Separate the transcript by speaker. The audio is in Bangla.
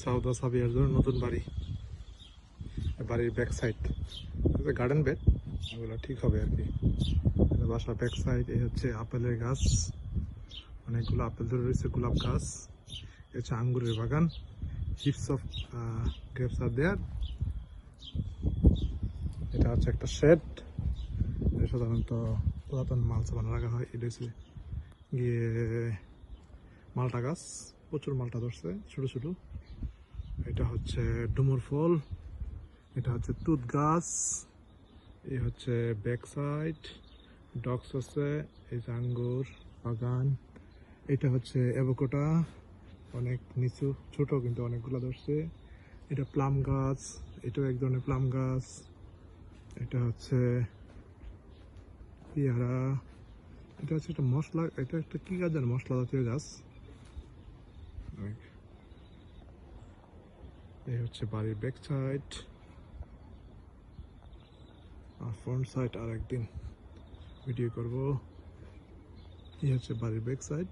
Speaker 1: সাউদা সাবিয়ার জন্য নতুন বাড়ি, বাড়ির ব্যাক সাইড গার্ডেন বেড, ওগুলো ঠিক হবে আর কি। বাসার ব্যাক সাইড এই হচ্ছে আপেলের গাছ, অনেকগুলো আপেল ধরে রয়েছে, গোলাপ গাছ, হচ্ছে আঙ্গুরের বাগান, হিপস অফ গ্রেপস আর দেয়ার। এটা হচ্ছে একটা শেড, সাধারণত পুরাতন মাল সামান রাখা হয়। এটা হচ্ছে গিয়ে মালটা গাছ, প্রচুর মালটা ধরছে ছোট ছোট। এটা হচ্ছে ডুমুর ফল, এটা হচ্ছে তুত গাছ, এই হচ্ছে ব্যাক সাইড, ডগস আছে, এই যে আঙ্গুর বাগান। এটা হচ্ছে অ্যাভোকাডো, অনেক নিচু ছোট কিন্তু অনেকগুলো ধরছে। এটা প্লাম গাছ, এটাও এক ধরনের প্লাম গাছ। এটা হচ্ছে পেয়ারা, এটা হচ্ছে একটা মশলা, এটা একটা কি গাছ জানো, মশলা জাতীয় গাছ। এই হচ্ছে বাড়ির ব্যাক সাইড, আর ফ্রন্ট সাইড আর একদিন ভিডিও করব। এই হচ্ছে বাড়ির ব্যাক সাইড।